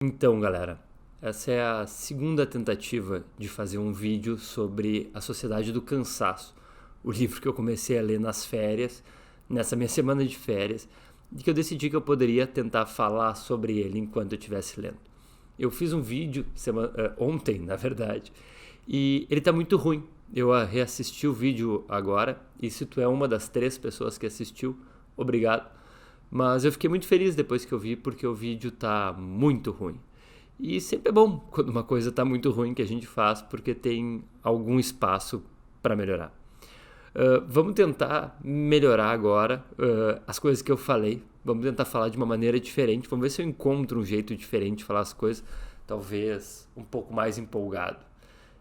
Então, galera, essa é a segunda tentativa de fazer um vídeo sobre A Sociedade do Cansaço, o livro que eu comecei a ler nas férias, nessa minha semana de férias, e que eu decidi que eu poderia tentar falar sobre ele enquanto eu estivesse lendo. Eu fiz um vídeo ontem, na verdade, e ele tá muito ruim. Eu reassisti o vídeo agora, e se tu é uma das 3 pessoas que assistiu, obrigado. Mas eu fiquei muito feliz depois que eu vi, porque o vídeo tá muito ruim. E sempre é bom quando uma coisa tá muito ruim que a gente faz, porque tem algum espaço para melhorar. Vamos tentar melhorar agora as coisas que eu falei. Vamos tentar falar de uma maneira diferente. Vamos ver se eu encontro um jeito diferente de falar as coisas, talvez um pouco mais empolgado.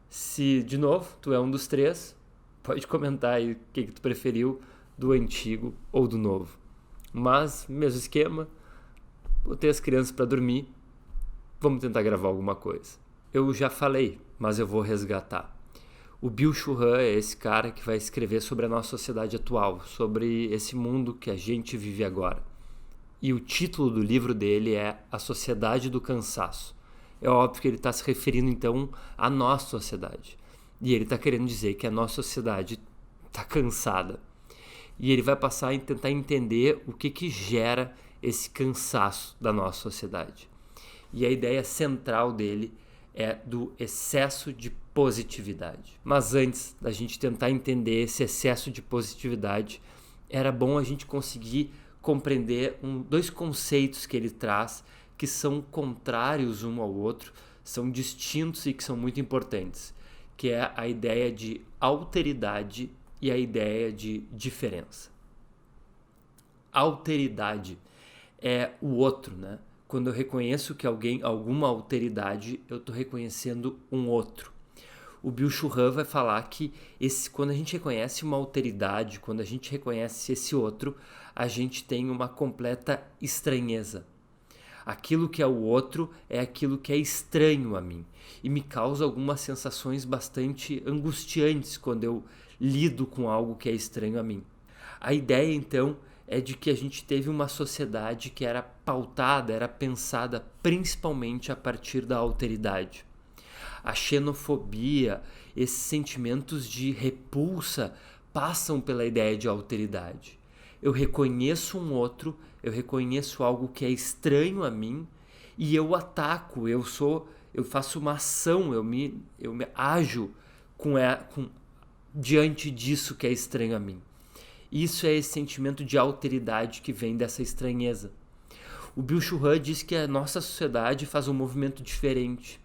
Se, de novo, tu é um dos 3, pode comentar aí o que tu preferiu, do antigo ou do novo. Mas, mesmo esquema, botei as crianças para dormir, vamos tentar gravar alguma coisa. Eu já falei, mas eu vou resgatar. O Bill Churran é esse cara que vai escrever sobre a nossa sociedade atual, sobre esse mundo que a gente vive agora. E o título do livro dele é A Sociedade do Cansaço. É óbvio que ele está se referindo então à nossa sociedade. E ele está querendo dizer que a nossa sociedade está cansada. E ele vai passar a tentar entender o que gera esse cansaço da nossa sociedade. E a ideia central dele é do excesso de positividade. Mas antes da gente tentar entender esse excesso de positividade, era bom a gente conseguir compreender dois conceitos que ele traz que são contrários um ao outro, são distintos e que são muito importantes, que é a ideia de alteridade e a ideia de diferença. Alteridade é o outro, né? Quando eu reconheço que alguma alteridade, eu estou reconhecendo um outro. O Bill Churran vai falar que quando a gente reconhece uma alteridade, quando a gente reconhece esse outro, a gente tem uma completa estranheza. Aquilo que é o outro é aquilo que é estranho a mim e me causa algumas sensações bastante angustiantes quando eu lido com algo que é estranho a mim. A ideia, então, é de que a gente teve uma sociedade que era pautada, era pensada principalmente a partir da alteridade. A xenofobia, esses sentimentos de repulsa passam pela ideia de alteridade. Eu reconheço um outro, eu reconheço algo que é estranho a mim e eu ataco, eu faço uma ação, eu me ajo diante disso que é estranho a mim. Isso é esse sentimento de alteridade que vem dessa estranheza. O Bill Churran diz que a nossa sociedade faz um movimento diferente.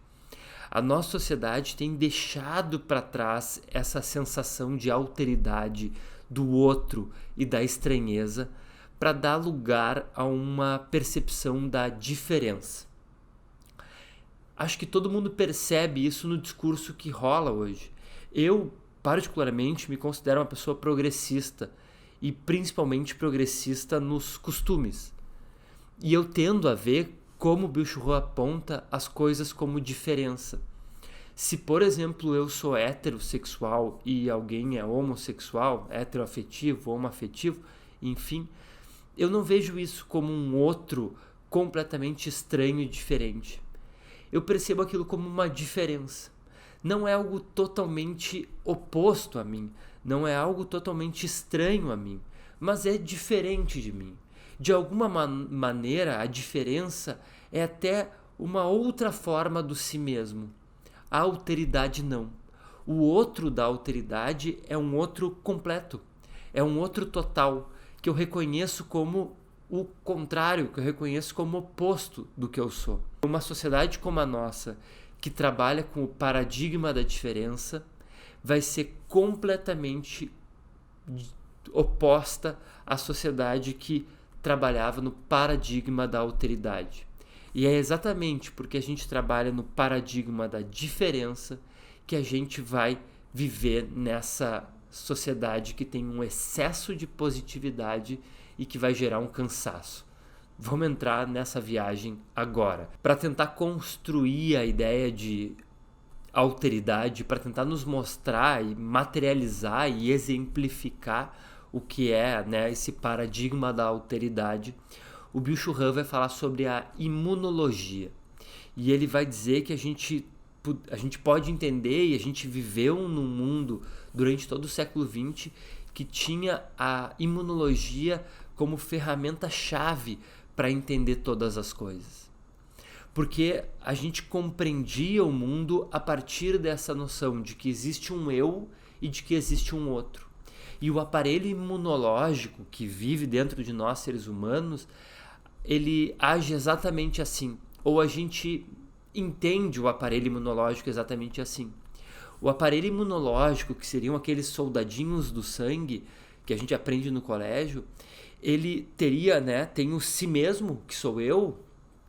A nossa sociedade tem deixado para trás essa sensação de alteridade do outro e da estranheza para dar lugar a uma percepção da diferença. Acho que todo mundo percebe isso no discurso que rola hoje. Eu, particularmente, me considero uma pessoa progressista e principalmente progressista nos costumes. E eu tendo a ver como Bill Churran aponta as coisas como diferença. Se, por exemplo, eu sou heterossexual e alguém é homossexual, heteroafetivo, homoafetivo, enfim, eu não vejo isso como um outro completamente estranho e diferente. Eu percebo aquilo como uma diferença. Não é algo totalmente oposto a mim, não é algo totalmente estranho a mim, mas é diferente de mim. De alguma maneira, a diferença é até uma outra forma do si mesmo. A alteridade não. O outro da alteridade é um outro completo, é um outro total, que eu reconheço como o contrário, que eu reconheço como oposto do que eu sou. Uma sociedade como a nossa, que trabalha com o paradigma da diferença, vai ser completamente oposta à sociedade que trabalhava no paradigma da alteridade. E é exatamente porque a gente trabalha no paradigma da diferença que a gente vai viver nessa sociedade que tem um excesso de positividade e que vai gerar um cansaço. Vamos entrar nessa viagem agora para tentar construir a ideia de alteridade, para tentar nos mostrar e materializar e exemplificar o que é, né, esse paradigma da alteridade. O Bill Churran vai falar sobre a imunologia, E ele vai dizer que a gente pode entender, e a gente viveu num mundo durante todo o século XX que tinha a imunologia como ferramenta-chave para entender todas as coisas. Porque a gente compreendia o mundo a partir dessa noção de que existe um eu e de que existe um outro. E o aparelho imunológico que vive dentro de nós, seres humanos, ele age exatamente assim. Ou a gente entende o aparelho imunológico exatamente assim. O aparelho imunológico, que seriam aqueles soldadinhos do sangue que a gente aprende no colégio, ele teria, tem o si mesmo, que sou eu,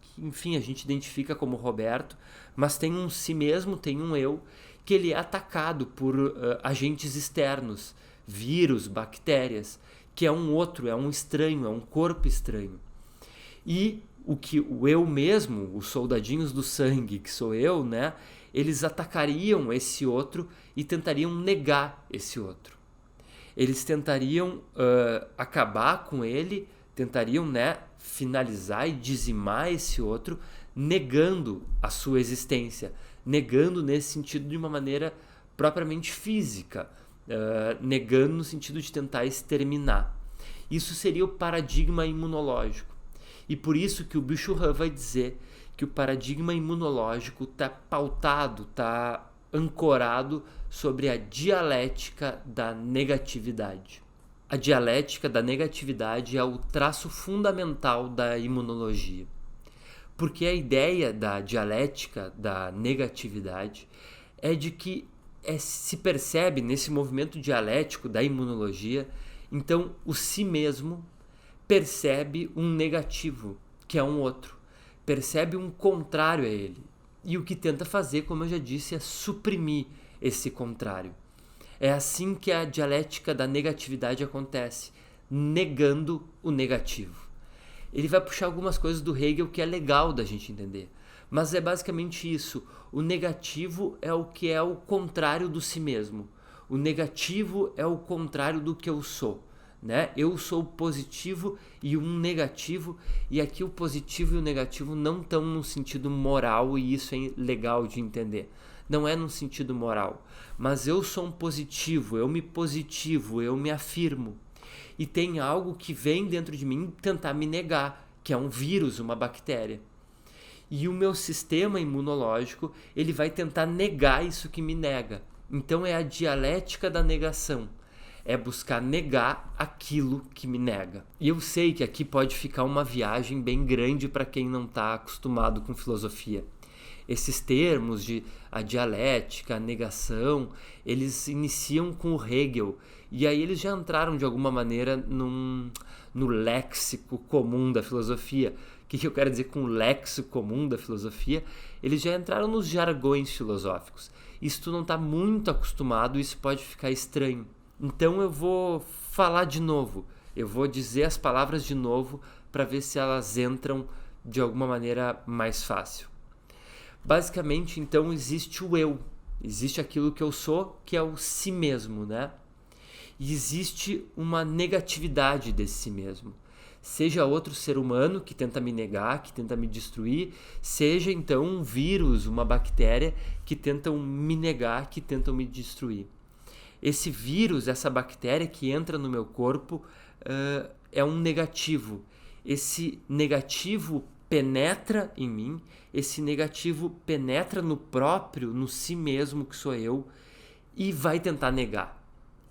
que, enfim, a gente identifica como Roberto, mas tem um si mesmo, tem um eu, que ele é atacado por agentes externos, vírus, bactérias, que é um outro, é um estranho, é um corpo estranho. E o eu mesmo, os soldadinhos do sangue, que sou eu, eles atacariam esse outro e tentariam negar esse outro. Eles tentariam acabar com ele, tentariam finalizar e dizimar esse outro, negando a sua existência, negando nesse sentido de uma maneira propriamente física, negando no sentido de tentar exterminar. Isso seria o paradigma imunológico. E por isso que o Byung-Chul Han vai dizer que o paradigma imunológico está pautado, está ancorado sobre a dialética da negatividade. A dialética da negatividade é o traço fundamental da imunologia. Porque a ideia da dialética da negatividade é de que se percebe nesse movimento dialético da imunologia, então o si mesmo percebe um negativo, que é um outro, percebe um contrário a ele. E o que tenta fazer, como eu já disse, é suprimir esse contrário. É assim que a dialética da negatividade acontece, negando o negativo. Ele vai puxar algumas coisas do Hegel que é legal da gente entender, mas é basicamente isso. O negativo é o que é o contrário do si mesmo. O negativo é o contrário do que eu sou. Eu sou positivo e um negativo, e aqui o positivo e o negativo não estão no sentido moral, e isso é legal de entender. Não é no sentido moral, mas eu sou um positivo, eu me afirmo. E tem algo que vem dentro de mim tentar me negar, que é um vírus, uma bactéria. E o meu sistema imunológico, ele vai tentar negar isso que me nega. Então é a dialética da negação. É buscar negar aquilo que me nega. E eu sei que aqui pode ficar uma viagem bem grande para quem não está acostumado com filosofia. Esses termos de a dialética, a negação, eles iniciam com o Hegel. E aí eles já entraram de alguma maneira no léxico comum da filosofia. O que eu quero dizer com o léxico comum da filosofia? Eles já entraram nos jargões filosóficos. E se tu não está muito acostumado, isso pode ficar estranho. Então eu vou falar de novo, eu vou dizer as palavras de novo para ver se elas entram de alguma maneira mais fácil. Basicamente, então, existe o eu, existe aquilo que eu sou, que é o si mesmo, E existe uma negatividade desse si mesmo. Seja outro ser humano que tenta me negar, que tenta me destruir, seja então um vírus, uma bactéria que tentam me negar, que tentam me destruir. Esse vírus, essa bactéria que entra no meu corpo é um negativo. Esse negativo penetra em mim, esse negativo penetra no si mesmo que sou eu, e vai tentar negar.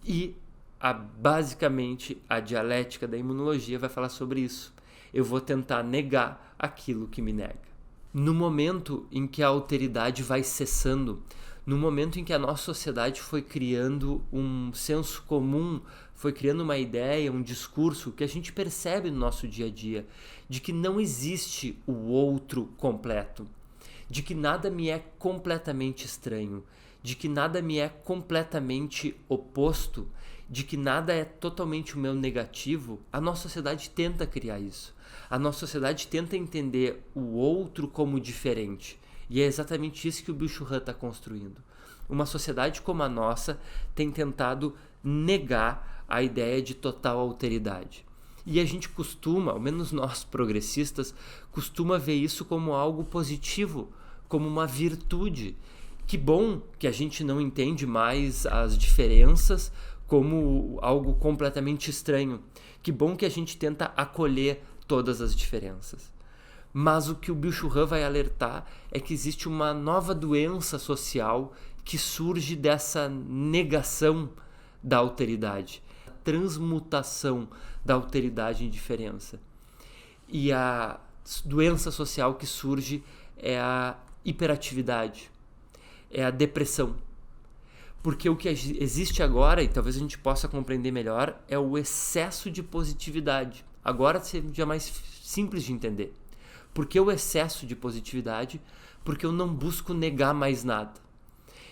E basicamente a dialética da imunologia vai falar sobre isso. Eu vou tentar negar aquilo que me nega. No momento em que a alteridade vai cessando, no momento em que a nossa sociedade foi criando um senso comum, foi criando uma ideia, um discurso que a gente percebe no nosso dia a dia, de que não existe o outro completo, de que nada me é completamente estranho, de que nada me é completamente oposto, de que nada é totalmente o meu negativo, a nossa sociedade tenta criar isso. A nossa sociedade tenta entender o outro como diferente. E é exatamente isso que o Byung-Chul Han está construindo. Uma sociedade como a nossa tem tentado negar a ideia de total alteridade. E a gente costuma, ao menos nós progressistas, costuma ver isso como algo positivo, como uma virtude. Que bom que a gente não entende mais as diferenças como algo completamente estranho. Que bom que a gente tenta acolher todas as diferenças. Mas o que o Byung-Chul Han vai alertar é que existe uma nova doença social que surge dessa negação da alteridade, transmutação da alteridade em diferença. E a doença social que surge é a hiperatividade, é a depressão. Porque o que existe agora, e talvez a gente possa compreender melhor, é o excesso de positividade. Agora seja mais simples de entender. Por que o excesso de positividade? Porque eu não busco negar mais nada.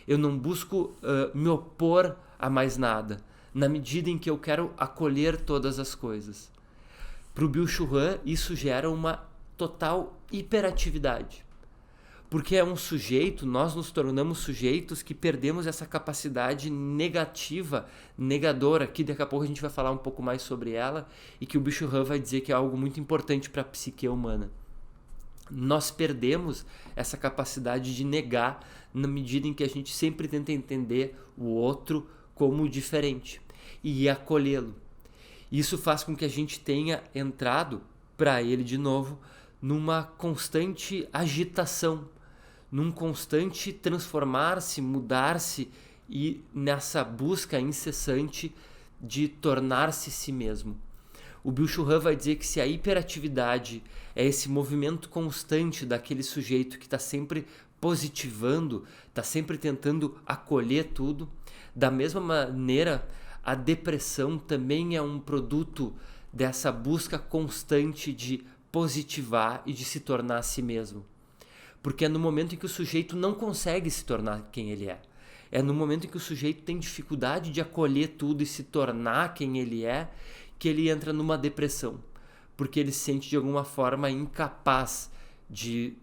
Eu não busco me opor a mais nada, na medida em que eu quero acolher todas as coisas. Para o Byung-Chul Han, isso gera uma total hiperatividade. Porque é um sujeito, nós nos tornamos sujeitos que perdemos essa capacidade negativa, negadora, que daqui a pouco a gente vai falar um pouco mais sobre ela, e que o Byung-Chul Han vai dizer que é algo muito importante para a psique humana. Nós perdemos essa capacidade de negar na medida em que a gente sempre tenta entender o outro como diferente e acolhê-lo. Isso faz com que a gente tenha entrado, para ele de novo, numa constante agitação, num constante transformar-se, mudar-se e nessa busca incessante de tornar-se si mesmo. O Byung-Chul Han vai dizer que se a hiperatividade é esse movimento constante daquele sujeito que está sempre positivando, está sempre tentando acolher tudo, da mesma maneira a depressão também é um produto dessa busca constante de positivar e de se tornar a si mesmo. Porque é no momento em que o sujeito não consegue se tornar quem ele é. É no momento em que o sujeito tem dificuldade de acolher tudo e se tornar quem ele é, que ele entra numa depressão. Porque ele se sente de alguma forma incapaz de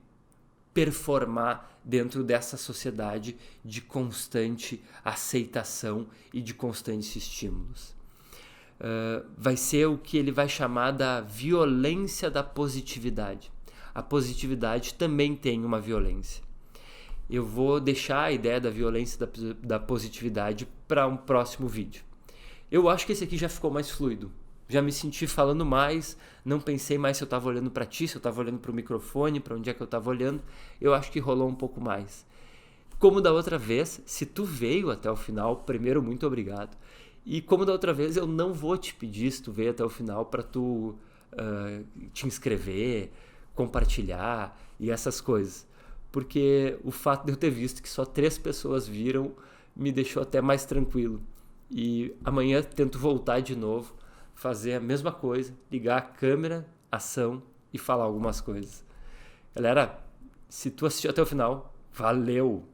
performar dentro dessa sociedade de constante aceitação e de constantes estímulos. Vai ser o que ele vai chamar da violência da positividade. A positividade também tem uma violência. Eu vou deixar a ideia da violência da positividade para um próximo vídeo. Eu acho que esse aqui já ficou mais fluido. Já me senti falando mais, não pensei mais se eu estava olhando para ti, se eu estava olhando para o microfone, para onde é que eu estava olhando. Eu acho que rolou um pouco mais. Como da outra vez, se tu veio até o final, primeiro, muito obrigado. E como da outra vez, eu não vou te pedir, se tu veio até o final, para tu te inscrever, compartilhar e essas coisas. Porque o fato de eu ter visto que só 3 pessoas viram me deixou até mais tranquilo. E amanhã tento voltar de novo, fazer a mesma coisa, ligar a câmera, ação e falar algumas coisas. Galera, se tu assistiu até o final, valeu!